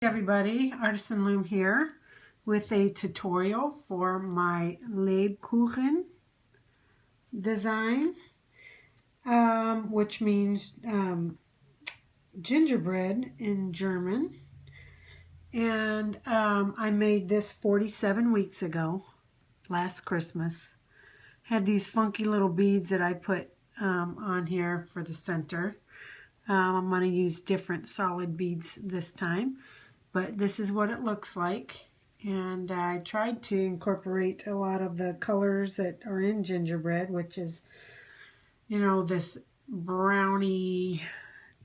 Everybody, Artisan Loom here with a tutorial for my Lebkuchen design, which means gingerbread in German. And I made this 47 weeks ago, last Christmas. Had these funky little beads that I put on here for the center. I'm going to use different solid beads this time. But this is what it looks like, and I tried to incorporate a lot of the colors that are in gingerbread, which is, you know, this brownie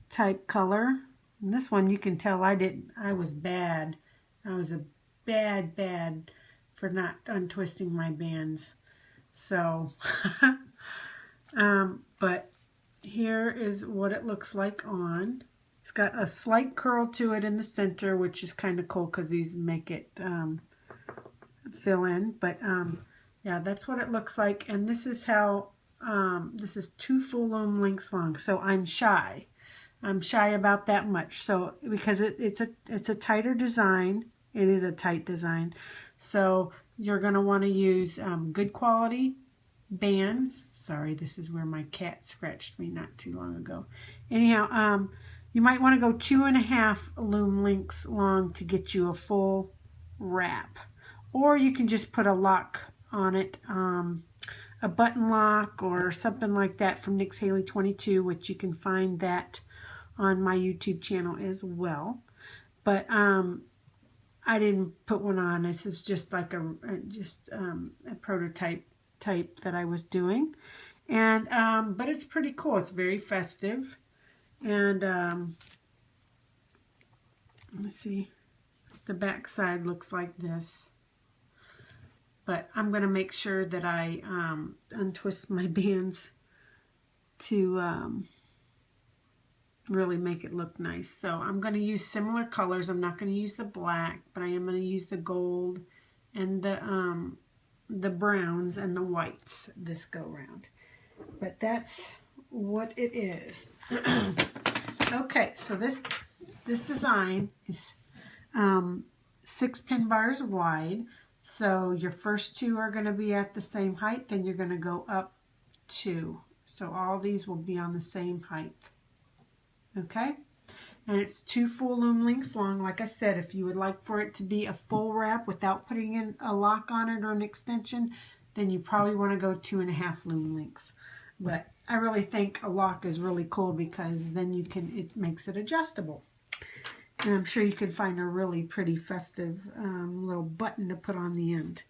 type color. And this one, you can tell I was bad. I was a bad for not untwisting my bands. So, but here is what it looks like on. It's got a slight curl to it in the center, which is kind of cool because these make it fill in. But yeah, that's what it looks like. And this is how, this is 2 full loom lengths long. So I'm shy. I'm shy about that much. So because it's a tighter design. It is a tight design. So you're going to want to use good quality bands. Sorry, this is where my cat scratched me not too long ago. Anyhow, you might want to go 2.5 loom lengths long to get you a full wrap. Or you can just put a lock on it, a button lock or something like that from Nix Haley 22, which you can find that on my YouTube channel as well. But I didn't put one on. This is just like a prototype type that I was doing. And but it's pretty cool. It's very festive. And let me see, the back side looks like this, but I'm going to make sure that I untwist my bands to really make it look nice. So I'm going to use similar colors. I'm not going to use the black, but I am going to use the gold and the browns and the whites this go round. But that's what it is. Okay, so this design is 6 pin bars wide. So your first 2 are going to be at the same height, then you're going to go up 2. So all these will be on the same height. Okay, and it's 2 full loom lengths long. Like I said, if you would like for it to be a full wrap without putting in a lock on it or an extension, then you probably want to go 2.5 loom lengths. But I really think a lock is really cool because then you can, it makes it adjustable. And I'm sure you can find a really pretty festive little button to put on the end.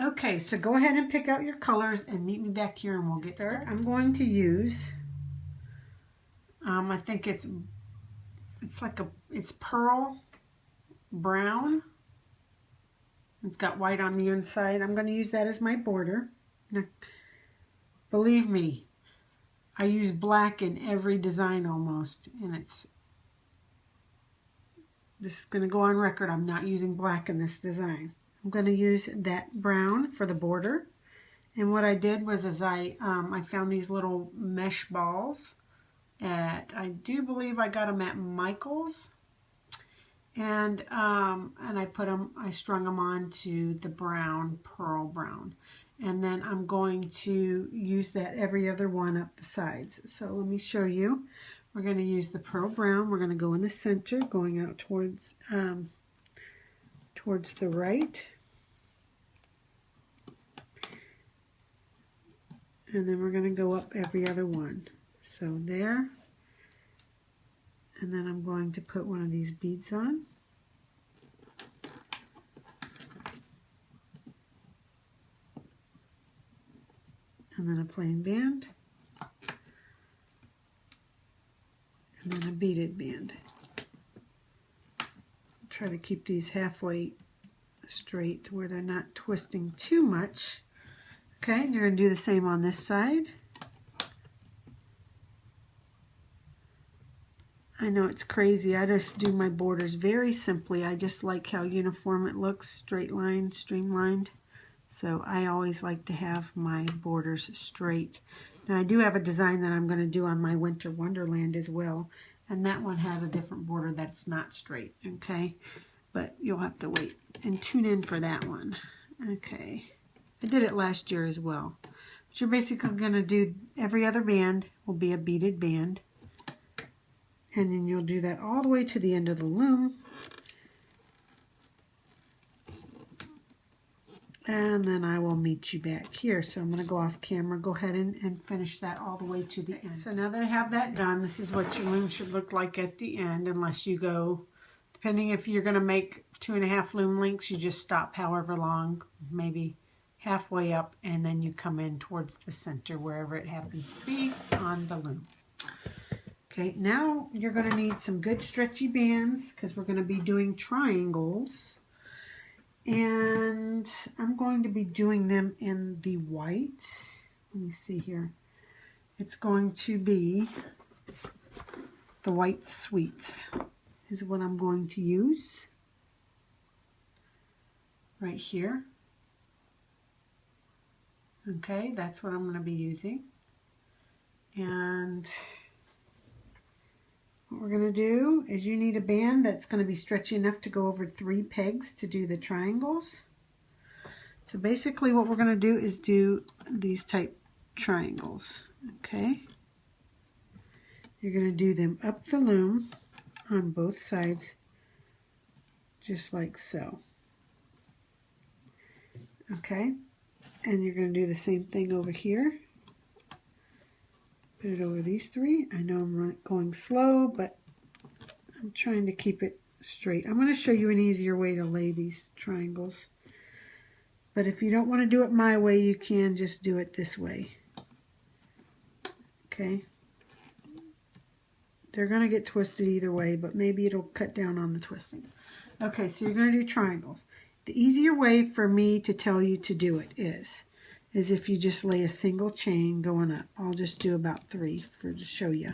Okay, so go ahead and pick out your colors and meet me back here and we'll get started. I'm going to use, I think it's pearl brown. It's got white on the inside. I'm going to use that as my border. Now, believe me, I use black in every design almost, and this is going to go on record. I'm not using black in this design. I'm going to use that brown for the border. And what I did was I found these little mesh balls I do believe I got them at Michael's. And I strung them onto the brown, pearl brown. And then I'm going to use that every other one up the sides. So let me show you. We're going to use the pearl brown. We're going to go in the center, going out towards the right. And then we're going to go up every other one. So there. And then I'm going to put one of these beads on. And then a plain band. And then a beaded band. Try to keep these halfway straight to where they're not twisting too much. Okay, and you're going to do the same on this side. I know it's crazy. I just do my borders very simply. I just like how uniform it looks, straight line, streamlined. So I always like to have my borders straight. Now I do have a design that I'm going to do on my Winter Wonderland as well. And that one has a different border that's not straight, okay? But you'll have to wait and tune in for that one. Okay, I did it last year as well. But you're basically going to do every other band will be a beaded band. And then you'll do that all the way to the end of the loom. And then I will meet you back here. So I'm going to go off camera, go ahead and finish that all the way to the end. So now that I have that done, this is what your loom should look like at the end, unless you go, depending if you're going to make 2.5 loom lengths, you just stop however long, maybe halfway up, and then you come in towards the center, wherever it happens to be on the loom. Okay, now you're going to need some good stretchy bands, because we're going to be doing triangles. And I'm going to be doing them in the white. Let me see here. It's going to be the white sweets is what I'm going to use right here. Okay, that's what I'm going to be using. And what we're going to do is you need a band that's going to be stretchy enough to go over 3 pegs to do the triangles. So basically what we're going to do is do these type triangles. Okay. You're going to do them up the loom on both sides, just like so. Okay. And you're going to do the same thing over here. Put it over these 3. I know I'm going slow, but I'm trying to keep it straight. I'm going to show you an easier way to lay these triangles. But if you don't want to do it my way, you can just do it this way. Okay. They're going to get twisted either way, but maybe it'll cut down on the twisting. Okay, so you're going to do triangles. The easier way for me to tell you to do it is if you just lay a single chain going up. I'll just do about 3 to show you.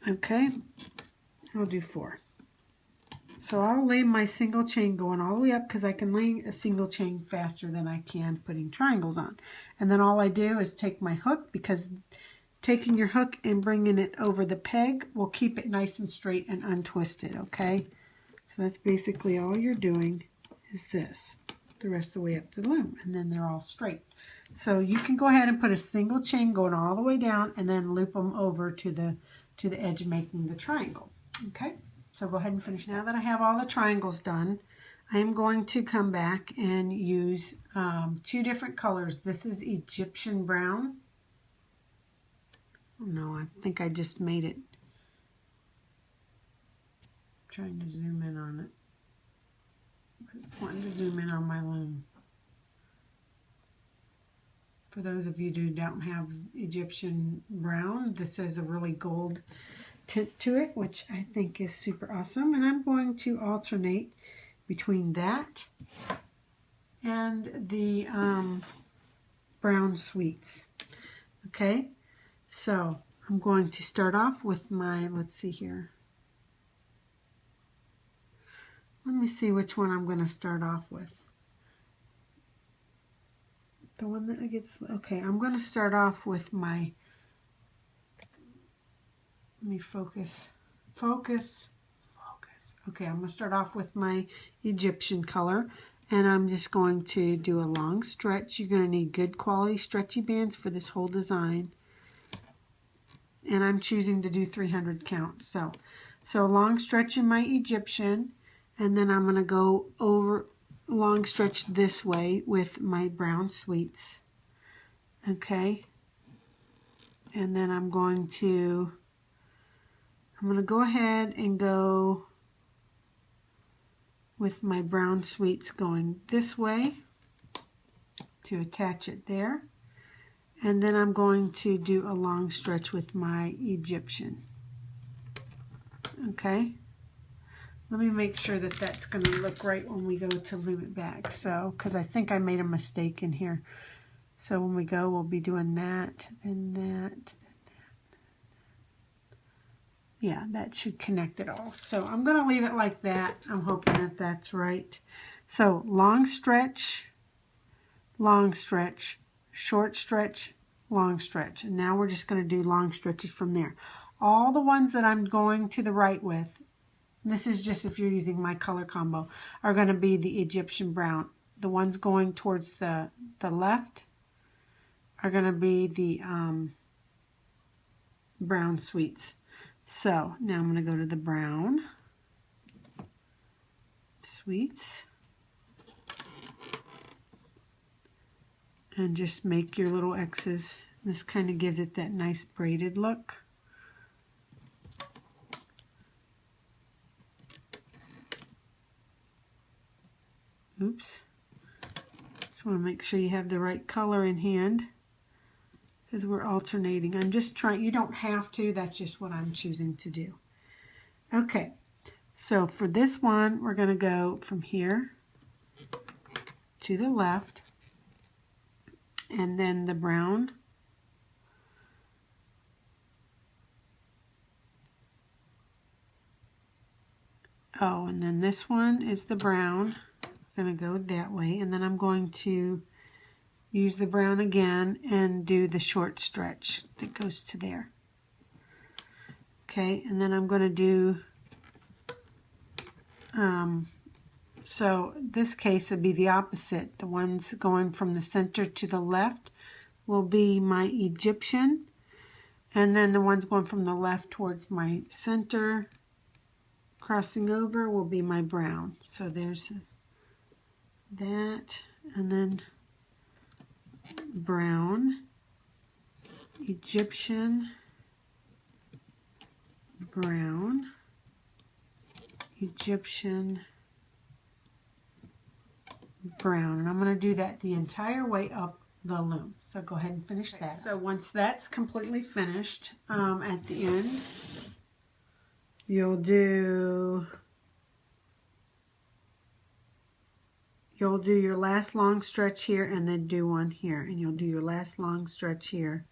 Okay, I'll do 4. So I'll lay my single chain going all the way up because I can lay a single chain faster than I can putting triangles on. And then all I do is take my hook, because taking your hook and bringing it over the peg will keep it nice and straight and untwisted, okay? So that's basically all you're doing is this. The rest of the way up the loom, and then they're all straight. So you can go ahead and put a single chain going all the way down and then loop them over to the edge, making the triangle. Okay, so go ahead and finish. Now that I have all the triangles done, I am going to come back and use 2 different colors. This is Egyptian brown. Oh, no, I think I just made it. I'm trying to zoom in on it. But it's wanting to zoom in on my loom. For those of you who don't have Egyptian brown, this has a really gold tint to it, which I think is super awesome. And I'm going to alternate between that and the brown sweets. Okay, so I'm going to start off with my, let's see here. Let me see which one I'm going to start off with. The one that gets, okay, I'm going to start off with my, let me focus. Okay, I'm going to start off with my Egyptian color, and I'm just going to do a long stretch. You're going to need good quality stretchy bands for this whole design. And I'm choosing to do 300 count. So a long stretch in my Egyptian. And then I'm going to go over long stretch this way with my brown sweets. Okay. And then I'm going to go ahead and go with my brown sweets going this way to attach it there. And then I'm going to do a long stretch with my Egyptian. Okay. Let me make sure that that's going to look right when we go to loom it back. So, because I think I made a mistake in here. So when we go, we'll be doing that and that. Yeah, that should connect it all. So I'm going to leave it like that. I'm hoping that that's right. So long stretch, short stretch, long stretch. And now we're just going to do long stretches from there. All the ones that I'm going to the right with, this is just if you're using my color combo, are going to be the Egyptian brown. The ones going towards the left are going to be the brown sweets. So now I'm going to go to the brown sweets and just make your little X's. This kind of gives it that nice braided look. Oops. Just want to make sure you have the right color in hand because we're alternating. I'm just trying, you don't have to, that's just what I'm choosing to do. Okay, so for this one, we're going to go from here to the left and then the brown. Oh, and then this one is the brown. I'm going to go that way, and then I'm going to use the brown again and do the short stretch that goes to there. Okay, and then I'm going to do, so this case would be the opposite. The ones going from the center to the left will be my Egyptian, and then the ones going from the left towards my center, crossing over, will be my brown. So there's that, and then brown, Egyptian, brown, Egyptian, brown. And I'm going to do that the entire way up the loom. So go ahead and finish that. So once that's completely finished, at the end, you'll do your last long stretch here and then do one here, and you'll do your last long stretch here,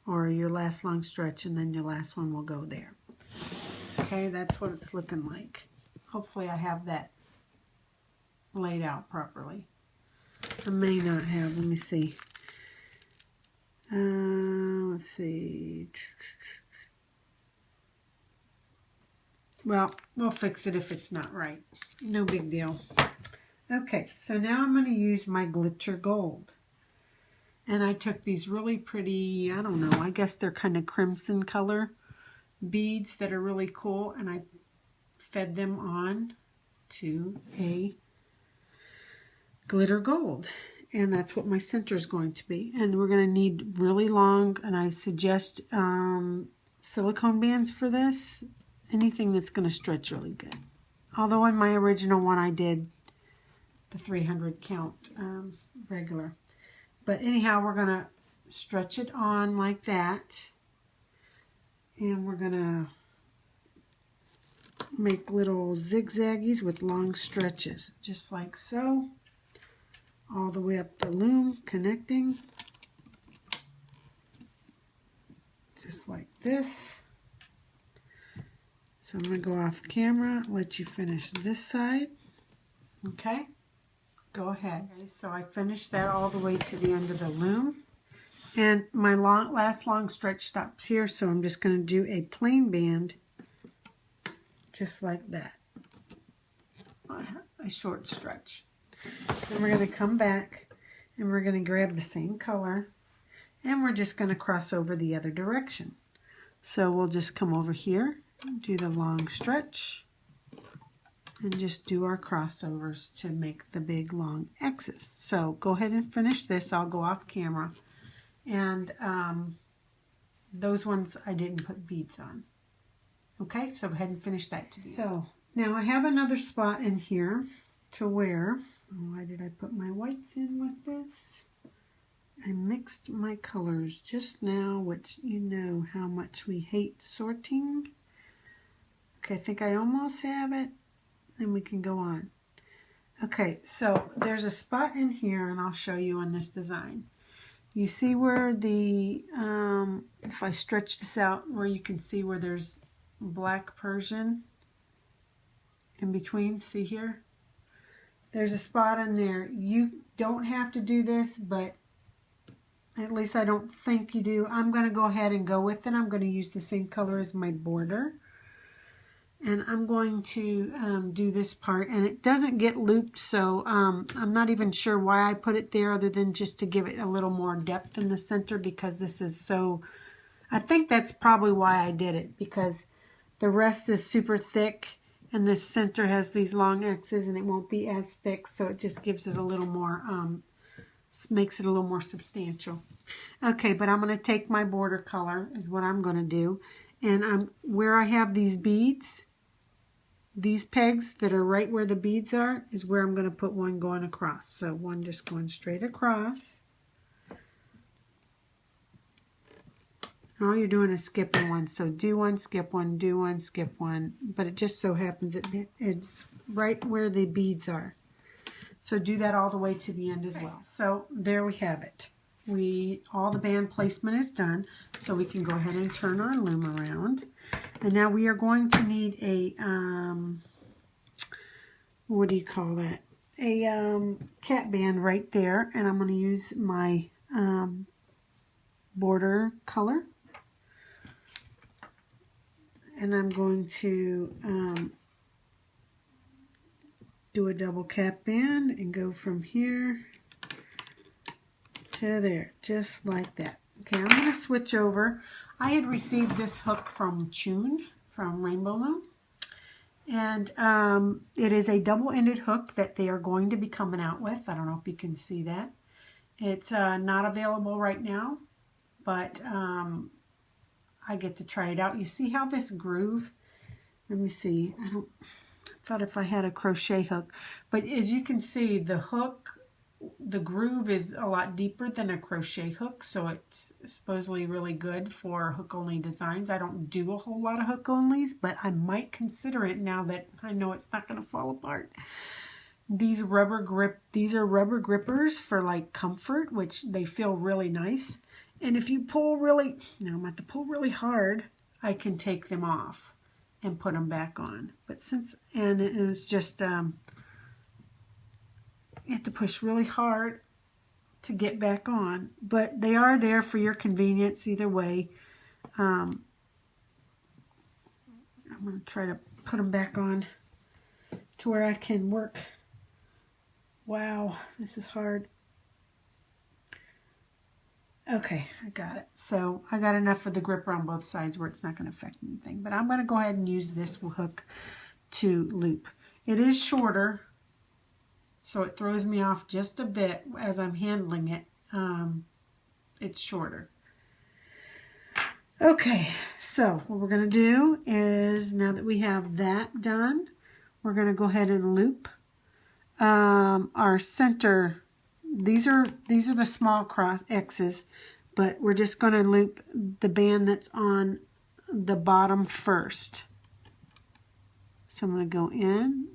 or your last long stretch, and then your last one will go there. Okay, that's what it's looking like. Hopefully I have that laid out properly. I may not have. Let me see. Let's see. Well, we'll fix it if it's not right. No big deal. Okay, so now I'm going to use my glitter gold. And I took these really pretty, I don't know, I guess they're kind of crimson color beads that are really cool, and I fed them on to a glitter gold. And that's what my center is going to be. And we're going to need really long, and I suggest silicone bands for this. Anything that's going to stretch really good. Although in my original one I did the 300 count regular. But anyhow, we're going to stretch it on like that. And we're going to make little zigzaggies with long stretches. Just like so. All the way up the loom, connecting. Just like this. So I'm going to go off camera, let you finish this side. Okay? Go ahead. Okay, so I finished that all the way to the end of the loom. And my last long stretch stops here, so I'm just going to do a plain band just like that. A short stretch. Then we're going to come back and we're going to grab the same color and we're just going to cross over the other direction. So we'll just come over here, do the long stretch, and just do our crossovers to make the big long X's. So go ahead and finish this. I'll go off camera. And those ones I didn't put beads on. Okay, so go ahead and finish that too. So now I have another spot in here to where, why did I put my whites in with this? I mixed my colors just now, which you know how much we hate sorting. Okay, I think I almost have it. Then we can go on. Okay, so there's a spot in here, and I'll show you on this design. You see where the, if I stretch this out, where you can see where there's black Persian in between, see here? There's a spot in there. You don't have to do this, but At least I don't think you do. I'm going to go ahead and go with it. I'm going to use the same color as my border. And I'm going to do this part. And it doesn't get looped, so I'm not even sure why I put it there other than just to give it a little more depth in the center, because this is so... I think that's probably why I did it, because the rest is super thick and the center has these long X's and it won't be as thick, so it just gives it a little more, makes it a little more substantial. Okay, but I'm going to take my border color is what I'm going to do. And where I have these beads, these pegs that are right where the beads are, is where I'm going to put one going across. So one just going straight across. All you're doing is skipping one. So do one, skip one, do one, skip one. But it just so happens it's right where the beads are. So do that all the way to the end as well. So there we have it. All the band placement is done. So we can go ahead and turn our loom around. And now we are going to need a, what do you call that? A cat band right there. And I'm going to use my border color. And I'm going to do a double cap band and go from here to there, just like that. Okay, I'm going to switch over. I had received this hook from Chun, from Rainbow Loom. And it is a double-ended hook that they are going to be coming out with. I don't know if you can see that. It's not available right now, but I get to try it out. You see how this groove, let me see, I thought if I had a crochet hook, but as you can see, the hook, the groove is a lot deeper than a crochet hook, so it's supposedly really good for hook-only designs. I don't do a whole lot of hook-onlys, but I might consider it now that I know it's not going to fall apart. These are rubber grippers for like comfort, which they feel really nice. And if you pull really, now I'm going to have to pull really hard, I can take them off and put them back on. But and it's just, you have to push really hard to get back on. But they are there for your convenience either way. I'm going to try to put them back on to where I can work. Wow, this is hard. Okay, I got it. So I got enough for the gripper on both sides where it's not going to affect anything. But I'm going to go ahead and use this hook to loop. It is shorter, so it throws me off just a bit as I'm handling it. It's shorter. Okay, so what we're going to do is, now that we have that done, we're going to go ahead and loop our center. These are the small cross X's, but we're just going to loop the band that's on the bottom first. So I'm going to go in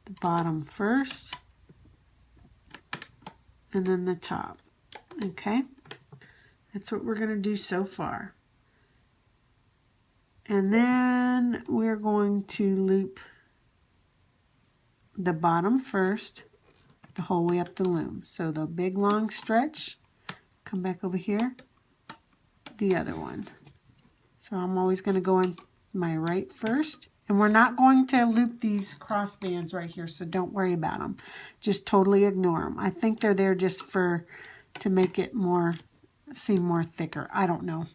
the bottom first and then the top. Okay, that's what we're going to do so far. And then we're going to loop the bottom first, the whole way up the loom. So the big long stretch, come back over here, the other one. So I'm always going to go in my right first. And we're not going to loop these cross bands right here, so don't worry about them. Just totally ignore them. I think they're there just to make it seem more thicker. I don't know.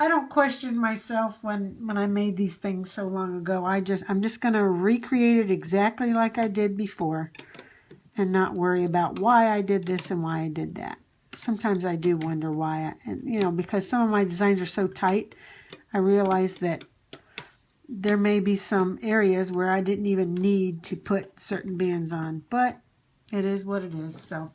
I don't question myself when I made these things so long ago. I'm just going to recreate it exactly like I did before and not worry about why I did this and why I did that. Sometimes I do wonder why, because some of my designs are so tight, I realize that there may be some areas where I didn't even need to put certain bands on, but it is what it is. So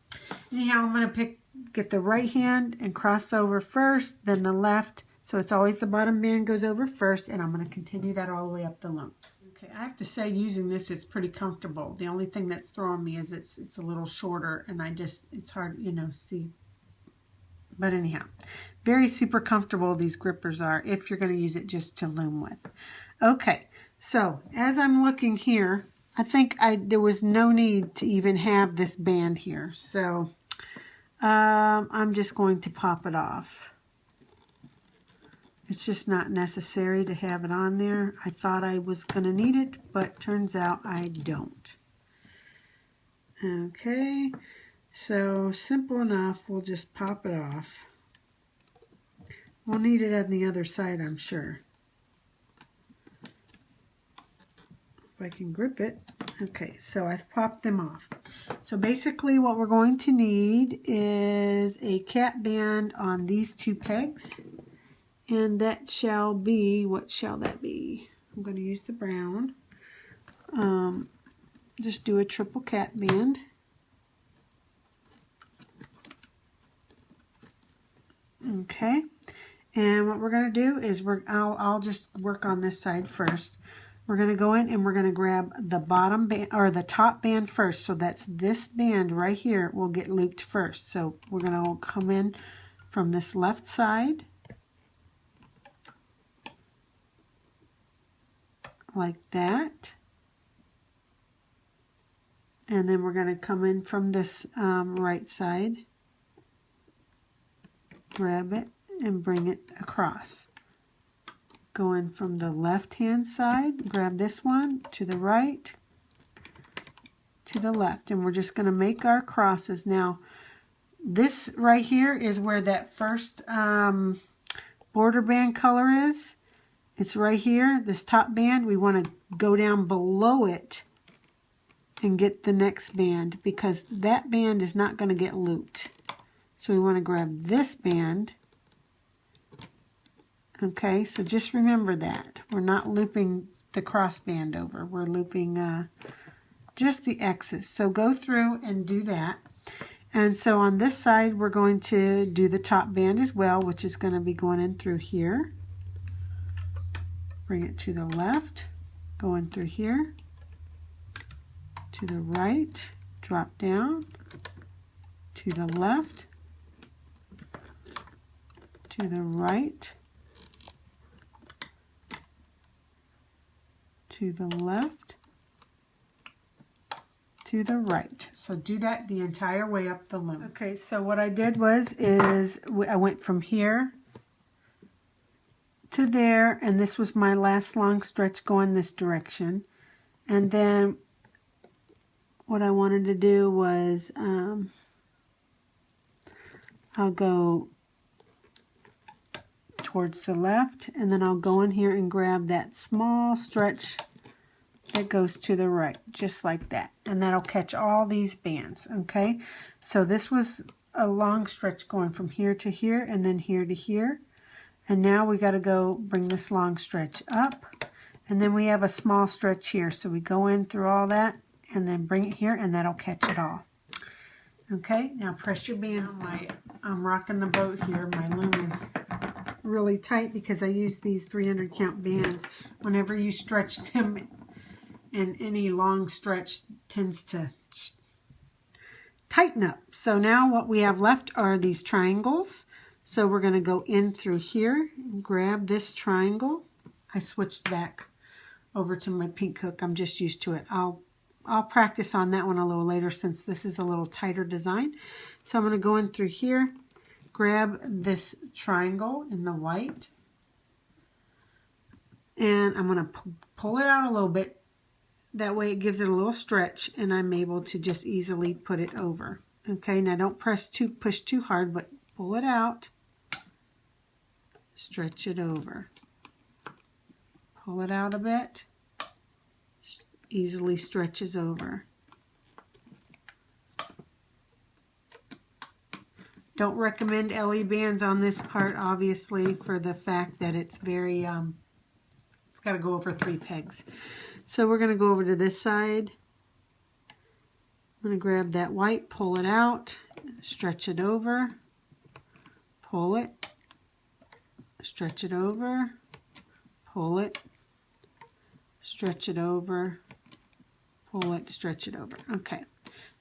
anyhow, I'm going to get the right hand and cross over first, then the left. So it's always the bottom band goes over first, and I'm going to continue that all the way up the loom. Okay, I have to say, using this, it's pretty comfortable. The only thing that's throwing me is it's a little shorter, and it's hard, see. But anyhow, very super comfortable these grippers are if you're going to use it just to loom with. Okay, so as I'm looking here, I think there was no need to even have this band here. So I'm just going to pop it off. It's just not necessary to have it on there. I thought I was going to need it, but turns out I don't. Okay, so simple enough. We'll just pop it off. We'll need it on the other side, I'm sure. If I can grip it. Okay, so I've popped them off. So basically what we're going to need is a cap band on these two pegs. And that shall be, what shall that be? I'm going to use the brown. Just do a triple cap band. Okay. And what we're going to do is I'll just work on this side first. We're going to go in and we're going to grab the bottom band or the top band first. So that's this band right here will get looped first. So we're going to come in from this left side like that. And then we're going to come in from this right side, grab it and bring it across. Go in from the left hand side, grab this one to the right, to the left, and we're just going to make our crosses. Now this right here is where that first border band color is. It's right here, this top band. We want to go down below it and get the next band because that band is not going to get looped. So we want to grab this band. Okay, so just remember that. We're not looping the cross band over. We're looping just the X's. So go through and do that. And so on this side, we're going to do the top band as well, which is going to be going in through here. Bring it to the left, go in through here, to the right, drop down, to the left, to the right, to the left, to the right. So do that the entire way up the loom. Okay, so what I did is I went from here to there, and this was my last long stretch going this direction. And then what I wanted to do was I'll go towards the left, and then I'll go in here and grab that small stretch that goes to the right, just like that. And that'll catch all these bands, okay? So this was a long stretch going from here to here, and then here to here. And now we got to go bring this long stretch up, and then we have a small stretch here. So we go in through all that and then bring it here, and that'll catch it all. Okay, now press your bands down. I'm rocking the boat here. My loom is really tight because I use these 300 count bands. Whenever you stretch them, and any long stretch tends to tighten up. So now what we have left are these triangles. So we're going to go in through here and grab this triangle. I switched back over to my pink hook. I'm just used to it. I'll practice on that one a little later since this is a little tighter design. So I'm going to go in through here, grab this triangle in the white, and I'm going to pull it out a little bit. That way it gives it a little stretch, and I'm able to just easily put it over. Okay, now don't push too hard, but pull it out, stretch it over, pull it out a bit, easily stretches over. Don't recommend LE bands on this part, obviously, for the fact that it's very, it's got to go over 3 pegs. So we're going to go over to this side. I'm going to grab that white, pull it out, stretch it over, pull it, stretch it over, pull it, stretch it over, pull it, stretch it over. Okay,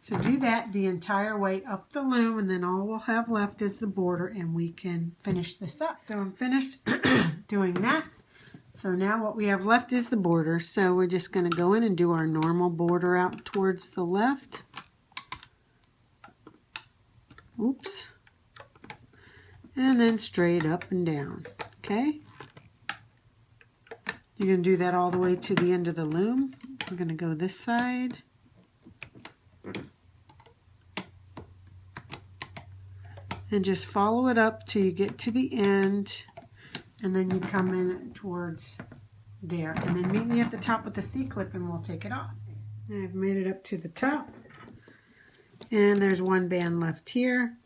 so do that the entire way up the loom, and then all we'll have left is the border, and we can finish this up. So I'm finished doing that. So now what we have left is the border. So we're just going to go in and do our normal border out towards the left. Oops. And then straight up and down. Okay. You're going to do that all the way to the end of the loom. We're going to go this side. And just follow it up till you get to the end. And then you come in towards there. And then meet me at the top with the C-clip and we'll take it off. I've made it up to the top. And there's one band left here.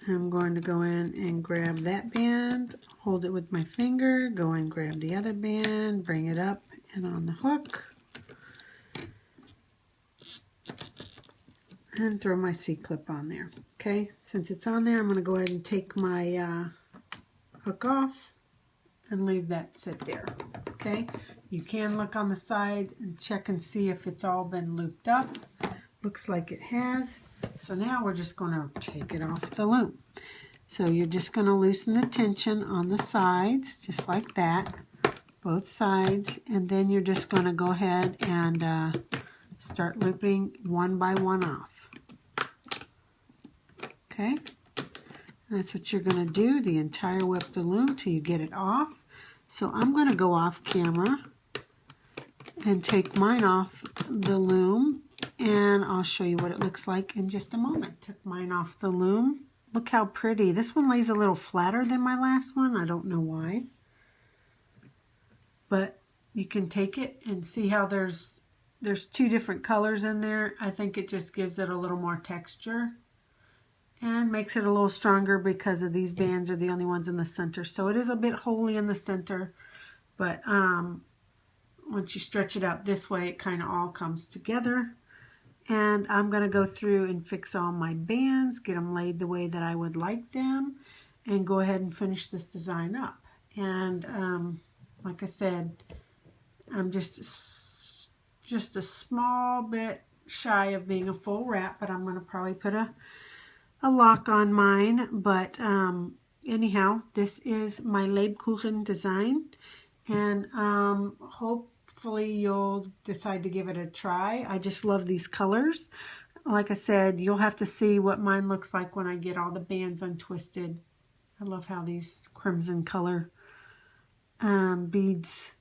I'm going to go in and grab that band, hold it with my finger, go and grab the other band, bring it up and on the hook. And throw my C-clip on there. Okay, since it's on there, I'm going to go ahead and take my hook off and leave that sit there. Okay, you can look on the side and check and see if it's all been looped up. Looks like it has. So now we're just going to take it off the loom. So you're just going to loosen the tension on the sides, just like that, both sides, and then you're just going to go ahead and start looping one by one off. Okay, that's what you're going to do the entire way up the loom till you get it off. So I'm going to go off camera and take mine off the loom, and I'll show you what it looks like in just a moment. Took mine off the loom. Look how pretty. This one lays a little flatter than my last one. I don't know why. But you can take it and see how there's two different colors in there. I think it just gives it a little more texture and makes it a little stronger because of these bands are the only ones in the center. So it is a bit holey in the center, but once you stretch it out this way, it kind of all comes together. And I'm going to go through and fix all my bands, get them laid the way that I would like them, and go ahead and finish this design up. And like I said, I'm just a small bit shy of being a full wrap, but I'm going to probably put a lock on mine. But anyhow, this is my Lebkuchen design, and hopefully you'll decide to give it a try. I just love these colors. Like I said, you'll have to see what mine looks like when I get all the bands untwisted. I love how these crimson color beads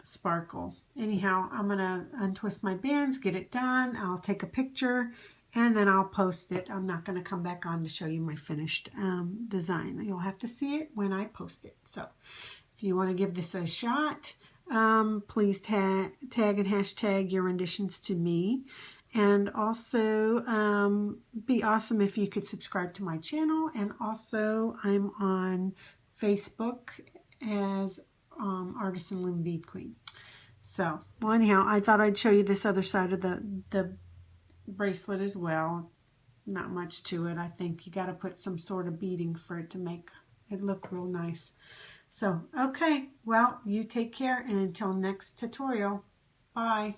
sparkle. Anyhow, I'm going to untwist my bands, get it done. I'll take a picture and then I'll post it. I'm not going to come back on to show you my finished design. You'll have to see it when I post it. So if you want to give this a shot, please tag and hashtag your renditions to me. And also be awesome if you could subscribe to my channel. And also I'm on Facebook as Artisan Loom Bead Queen. So, well, anyhow, I thought I'd show you this other side of the bracelet as well. Not much to it. I think you got to put some sort of beading for it to make it look real nice. So, okay, well, you take care, and until next tutorial, bye.